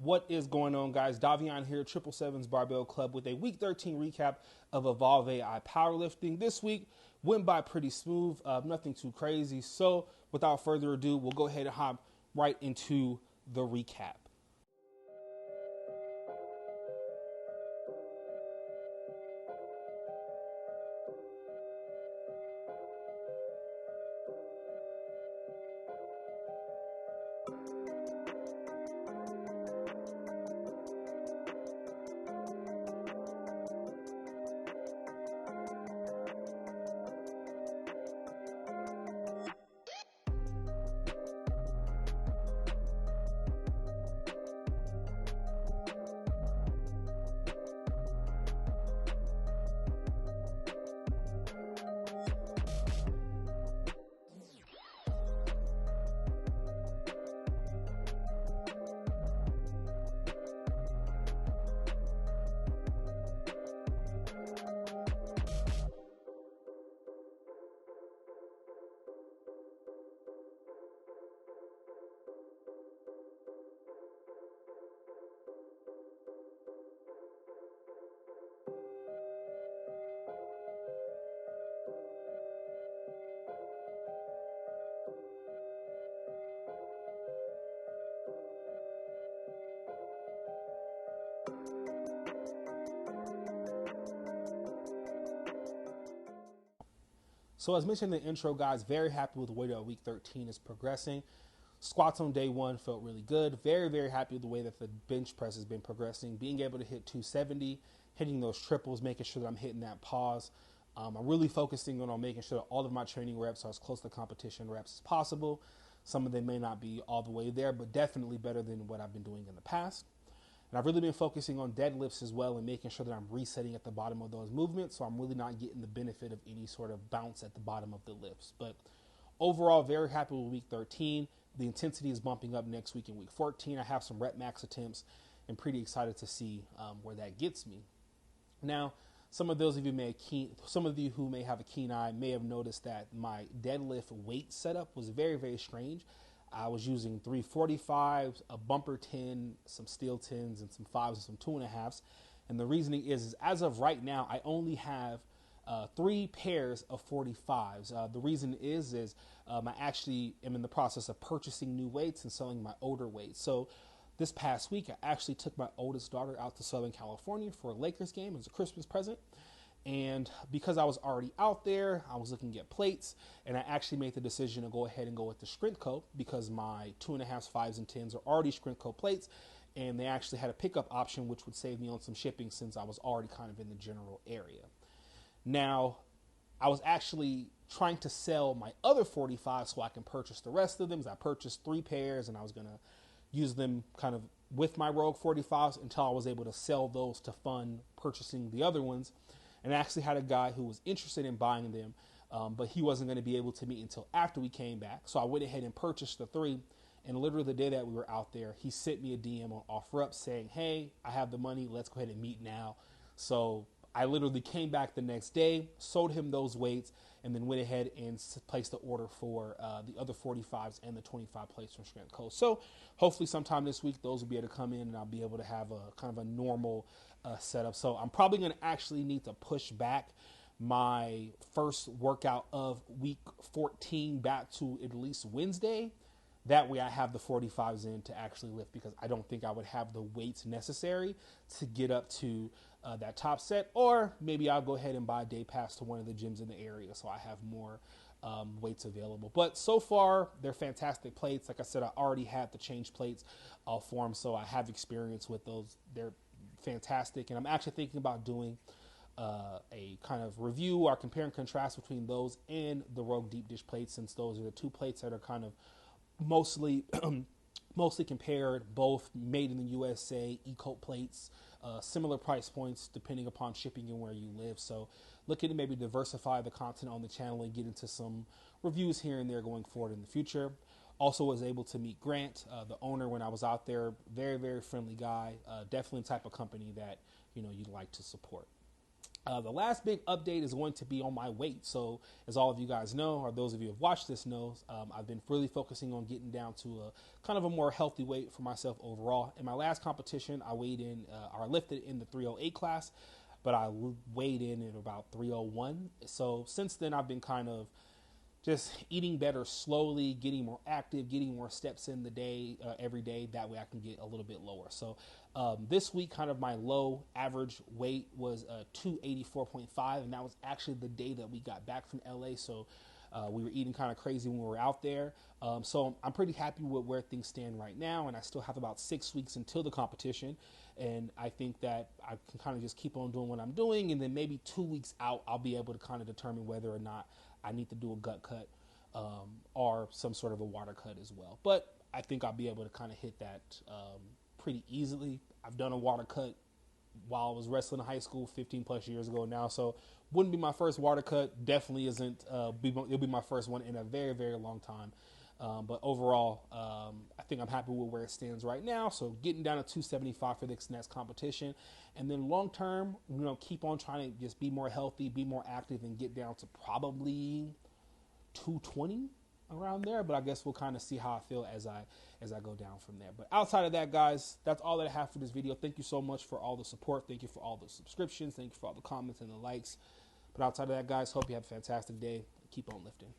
What is going on, guys? Davion here, 777's Barbell Club with a Week 13 recap of Evolve AI Powerlifting. This week went by pretty smooth, nothing too crazy. So without further ado, we'll go ahead and hop right into the recap. So as mentioned in the intro, guys, very happy with the way that week 13 is progressing. Squats on day one felt really good. Very, very happy with the way that the bench press has been progressing. Being able to hit 270, hitting those triples, making sure that I'm hitting that pause. I'm really focusing on making sure that all of my training reps are as close to competition reps as possible. Some of them may not be all the way there, but definitely better than what I've been doing in the past. And I've really been focusing on deadlifts as well and making sure that I'm resetting at the bottom of those movements, so I'm really not getting the benefit of any sort of bounce at the bottom of the lifts. But overall, very happy with week 13. The intensity is bumping up next week in week 14. I have some rep max attempts and pretty excited to see where that gets me. Now, some of you who may have a keen eye may have noticed that my deadlift weight setup was very, very strange. I was using 345s, a bumper 10, some steel 10s, and some 5s and some 2.5s. And the reasoning is as of right now, I only have 3 pairs of 45s. The reason is I actually am in the process of purchasing new weights and selling my older weights. So this past week, I actually took my oldest daughter out to Southern California for a Lakers game as a Christmas present. And because I was already out there, I was looking to get plates, and I actually made the decision to go ahead and go with the Sprintco because my 2.5s, 5s, and 10s are already Sprintco plates, and they actually had a pickup option, which would save me on some shipping since I was already kind of in the general area. Now, I was actually trying to sell my other 45 so I can purchase the rest of them. So I purchased 3 pairs, and I was going to use them kind of with my Rogue 45s until I was able to sell those to fund purchasing the other ones. And I actually had a guy who was interested in buying them, but he wasn't going to be able to meet until after we came back. So I went ahead and purchased the 3. And literally the day that we were out there, he sent me a DM on OfferUp saying, "Hey, I have the money. Let's go ahead and meet now." So I literally came back the next day, sold him those weights, and then went ahead and placed the order for the other 45s and the 25 plates from Sprintco. So hopefully sometime this week, those will be able to come in and I'll be able to have a kind of a normal setup. So I'm probably going to actually need to push back my first workout of week 14 back to at least Wednesday. That way I have the 45s in to actually lift because I don't think I would have the weights necessary to get up to that top set. Or maybe I'll go ahead and buy a day pass to one of the gyms in the area so I have more weights available. But so far, they're fantastic plates. Like I said, I already had the change plates for them, so I have experience with those. They're fantastic. And I'm actually thinking about doing a kind of review or compare and contrast between those and the Rogue Deep Dish plates, since those are the 2 plates that are kind of mostly compared, both made in the USA, E-coat plates, similar price points depending upon shipping and where you live. So looking to maybe diversify the content on the channel and get into some reviews here and there going forward in the future. Also was able to meet Grant, the owner, when I was out there. Very, very friendly guy. Definitely the type of company that you'd like to support. The last big update is going to be on my weight. So, as all of you guys know, or those of you who have watched this know, I've been really focusing on getting down to a kind of a more healthy weight for myself overall. In my last competition, I weighed in, or lifted in the 308 class, but I weighed in at about 301. So, since then, I've been kind of just eating better slowly, getting more active, getting more steps in the day, every day. That way I can get a little bit lower. So this week, kind of my low average weight was 284.5. And that was actually the day that we got back from LA. So we were eating kind of crazy when we were out there. So I'm pretty happy with where things stand right now. And I still have about 6 weeks until the competition. And I think that I can kind of just keep on doing what I'm doing. And then maybe 2 weeks out, I'll be able to kind of determine whether or not I need to do a gut cut or some sort of a water cut as well. But I think I'll be able to kind of hit that pretty easily. I've done a water cut while I was wrestling in high school 15 plus years ago now. So wouldn't be my first water cut. Definitely isn't. It'll be my first one in a very, very long time. But overall, I think I'm happy with where it stands right now. So getting down to 275 for this next competition. And then long term, keep on trying to just be more healthy, be more active, and get down to probably 220 around there. But I guess we'll kind of see how I feel as I go down from there. But outside of that, guys, that's all that I have for this video. Thank you so much for all the support. Thank you for all the subscriptions. Thank you for all the comments and the likes. But outside of that, guys, hope you have a fantastic day. Keep on lifting.